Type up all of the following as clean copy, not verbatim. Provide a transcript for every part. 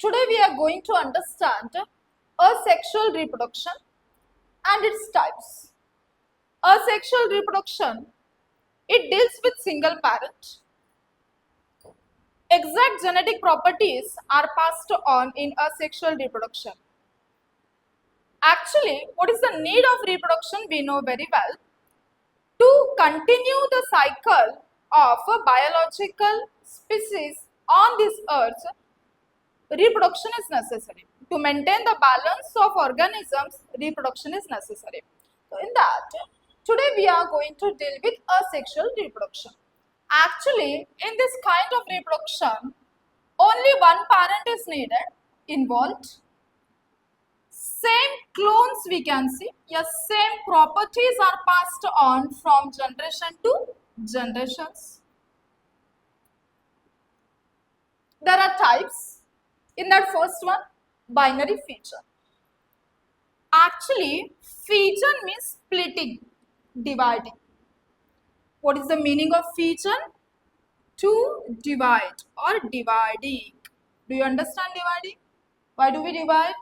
Today we are going to understand asexual reproduction and its types. Asexual reproduction, it deals with single parent. Exact genetic properties are passed on in asexual reproduction. Actually, what is the need of reproduction we know very well. To continue the cycle of a biological species on this earth, reproduction is necessary. To maintain the balance of organisms, reproduction is necessary. So in that, today we are going to deal with asexual reproduction. Actually, in this kind of reproduction, only one parent is needed, involved. Same clones we can see, yes, same properties are passed on from generation to generations. There are types. In that first one, binary fission. Actually, fission means splitting, dividing. What is the meaning of fission? To divide or dividing. Do you understand dividing? Why do we divide?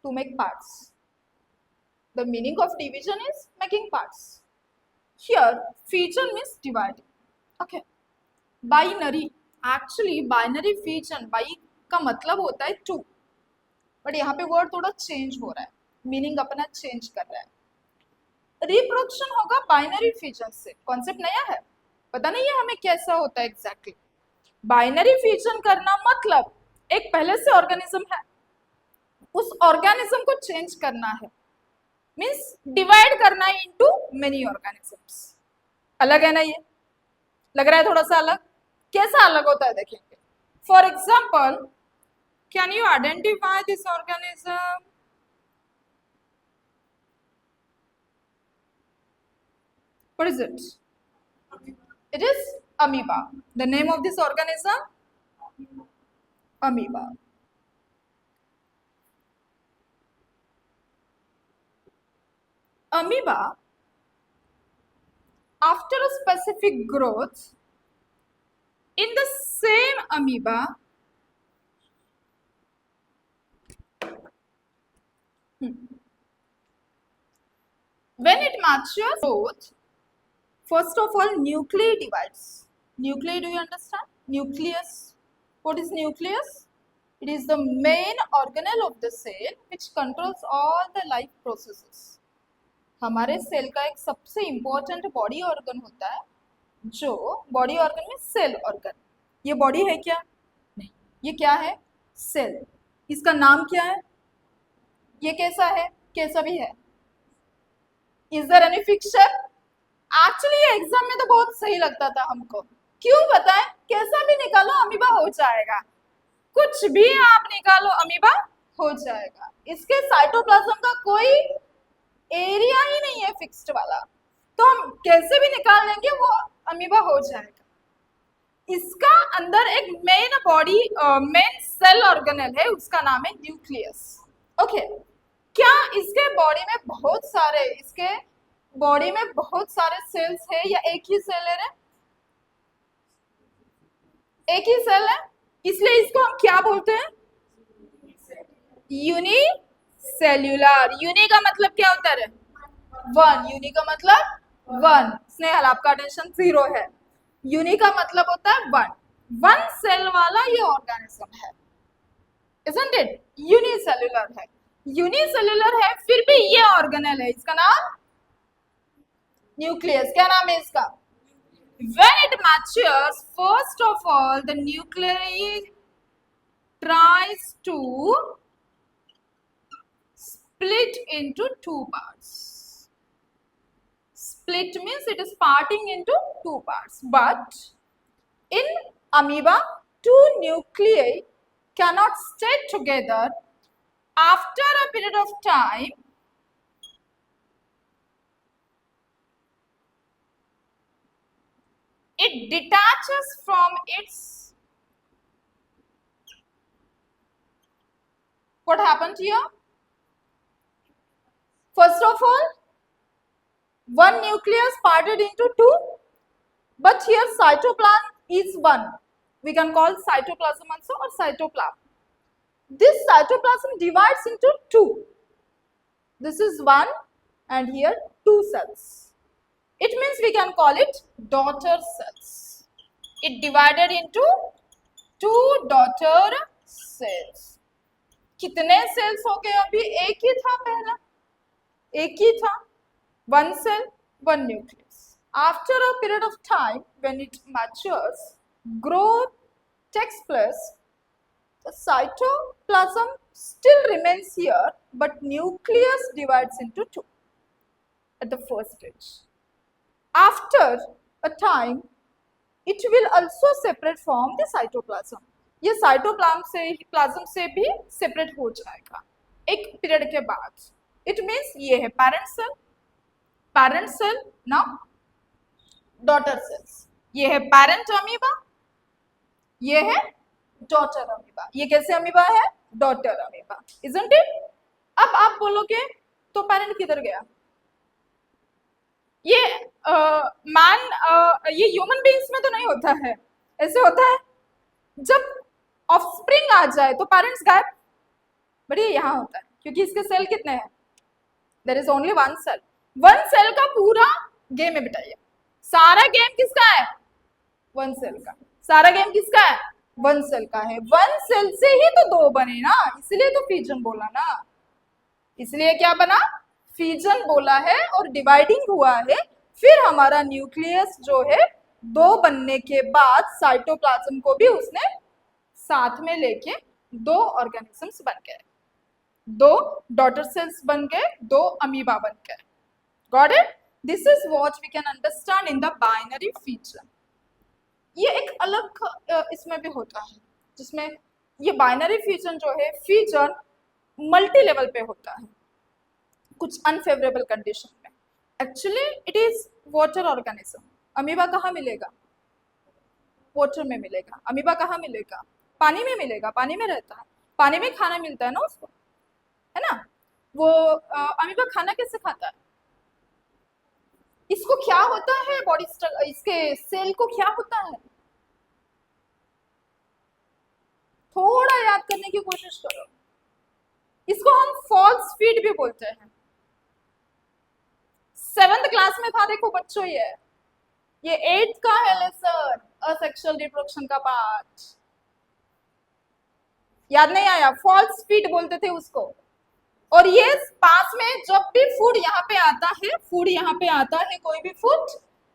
To make parts. The meaning of division is making parts. Here, fission means dividing. Okay. Binary. Actually, binary fission, by का मतलब होता है to, but यहाँ पे word थोड़ा change हो रहा है, मीनिंग अपना चेंज कर रहा है। रिप्रोडक्शन होगा बाइनरी फिजन से। कॉन्सेप्ट नया है, पता नहीं है हमें कैसा होता है एग्जैक्टली। बाइनरी फिजन करना मतलब एक पहले से ऑर्गेनिज्म है, उस ऑर्गेनिज्म को चेंज करना है, मीन्स डिवाइड करना है इनटू मेनी ऑर्गेनिजम्स। अलग है ना, ये लग रहा है थोड़ा सा अलग। कैसा अलग होता है देखेंगे। For example, can you identify this organism? What is it? It is amoeba. The name of this organism? Amoeba. Amoeba, after a specific growth, in the same amoeba, when it matures growth, first of all, nuclei divides. Nuclei, do you understand? Nucleus. What is nucleus? It is the main organelle of the cell which controls all the life processes. हमारे cell का एक सबसे important body organ होता है, जो body organ में cell organ. ये body है क्या? नहीं। ये क्या है? सेल। इसका नाम क्या है? ये कैसा है? कैसा भी है? Is there any fixer? Actually ये एग्जाम में तो बहुत सही लगता था हमको। क्यों बताएं? कैसा भी निकालो अमीबा हो जाएगा, कुछ भी आप निकालो अमीबा हो जाएगा। इसके साइटोप्लाज्म का कोई एरिया ही नहीं है फिक्स्ड वाला, तो हम कैसे भी निकाल लेंगे वो अमीबा हो जाएगा। इसका अंदर एक main body main cell organelle है, उसका नाम है न्यूक्लियस। ओके। क्या इसके बॉडी में बहुत सारे सेल्स है या एक ही सेल है? एक ही सेल है, इसलिए इसको हम क्या बोलते हैं? यूनिसेल्यूलर। यूनि का मतलब क्या होता है? वन। यूनि का मतलब वन। स्नेहल, आपका अटेंशन 0 है। यूनि का मतलब होता है वन। वन सेल वाला ये ऑर्गेनिज्म है, isn't it? यूनिसेल्यूलर है। यूनिसेल्यूलर है, फिर भी ये ऑर्गेनेल है, इसका नाम न्यूक्लियस। क्या नाम है इसका? When it matures, first of all, the nuclei tries to split into two parts. Split means it is parting into two parts. But in amoeba, two nuclei cannot stay together. After a period of time, it detaches from its. What happened here? First of all, one nucleus parted into two, but here cytoplasm is one. We can call cytoplasm also or cytoplasm. this cytoplasm divides into two. This is one and here two cells. It means we can call it daughter cells. It divided into two daughter cells. कितने sales हो गए अभी? एक ही था पहला, एक ही था. One cell, one nucleus. After a period of time, when it matures, growth takes place. The cytoplasm still remains here, but nucleus divides into two at the first stage. After a time, it will also separate from the cytoplasm. ये cytoplasm से भी separate हो जाएगा एक period के बाद. It means ये है पैरेंट सेल ना डॉटर सेल्स. ये है पैरेंट अमीबा, ये है डॉटर अमीबा. ये कैसे अमीबा है? Daughter amoeba, isn't it? अब आप बोलोगे तो पैरेंट किधर गया? ये ये ह्यूमन बीइंग्स में तो नहीं होता है. ऐसे होता है जब ऑफस्प्रिंग आ जाए तो पेरेंट्स गायब, बट ये यहाँ होता है क्योंकि इसके सेल कितने हैं? There is only one cell. One cell का पूरा गेम है बेटा. ये सारा गेम किसका है? वन सेल का. सारा गेम किसका है? वन सेल का है. वन सेल से ही तो दो बने ना, इसलिए तो फिजन बोला ना. इसलिए क्या बना? फिजन बोला है और डिवाइडिंग हुआ है. फिर हमारा न्यूक्लियस जो है दो बनने के बाद साइटोप्लाज्म को भी उसने साथ में लेके दो ऑर्गेनिजम्स बन गए, दो डॉटर सेल्स बन गए, दो अमीबा बन गए. Got it? This is what we can understand in the binary fission. ये एक अलग इसमें भी होता है जिसमें ये बाइनरी फिजन जो है, फिजन मल्टी लेवल पे होता है कुछ अनफेवरेबल कंडीशन में. Actually it is water organism. Amoeba कहाँ मिलेगा? वाटर में मिलेगा. अमीबा कहाँ मिलेगा? पानी में मिलेगा. पानी में रहता है, पानी में खाना मिलता है ना उसको, है ना. वो अमीबा खाना कैसे खाता है? इसको क्या होता है? बॉडी इसके सेल को क्या होता है? थोड़ा याद करने की कोशिश करो. इसको हम फॉल्स फीड भी बोलते हैं. 7th क्लास में था देखो बच्चों. ये 8th का है लेसन, असेक्सुअल रिप्रोडक्शन का पार्ट. याद नहीं आया? फॉल्स फीड बोलते थे उसको. और ये पास में जब भी फूड यहाँ पे आता है, फूड यहाँ पे आता है, कोई भी फूड,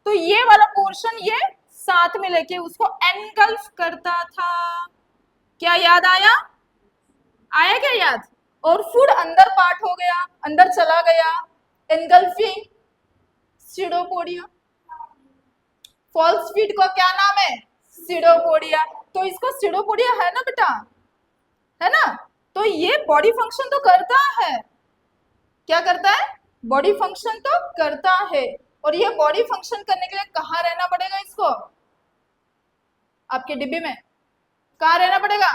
तो ये वाला पोर्शन ये साथ में लेके उसको एनगल्फ करता था. क्या याद आया? आया क्या याद? और फूड अंदर पार्ट हो गया, अंदर चला गया, एनगल्फिंग, सीडोपोडिया. फॉल्स फीड का क्या नाम है? सीडोपोडिया. तो इसको सीडोपोडिया है ना बेटा, है ना. तो ये बॉडी फंक्शन तो करता है. क्या करता है? बॉडी फंक्शन तो करता है. और ये बॉडी फंक्शन करने के लिए कहाँ रहना पड़ेगा इसको? आपके डिब्बे में. कहाँ रहना पड़ेगा?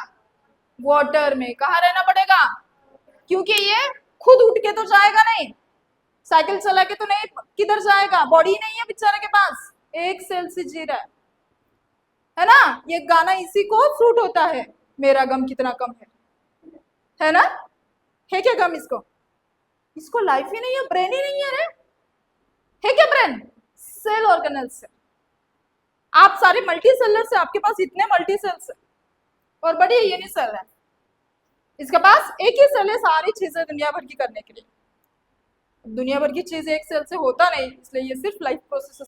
वाटर में. कहाँ रहना पड़ेगा? क्योंकि ये खुद उठ के तो जाएगा नहीं, साइकिल चला के तो नहीं, किधर जाएगा? बॉडी नहीं है बेचारे के पास, एक सेल से जी रहा है ना. ये गाना इसी को फ्रूट होता है, मेरा गम कितना कम है ना. है क्या गम इसको? इसको लाइफ ही नहीं है, ब्रेन ही नहीं है रे. है क्या ब्रेन? सेल ऑर्गेनल्स है. आप सारे मल्टी सेलर से, आपके पास इतने मल्टी सेल्स है और बड़ी यूनिसेल है. इसके पास एक ही सेल है सारी चीजें दुनिया भर की करने के लिए. दुनिया भर की चीजें एक सेल से होता नहीं, इसलिए ये सिर्फ लाइफ प्रोसेस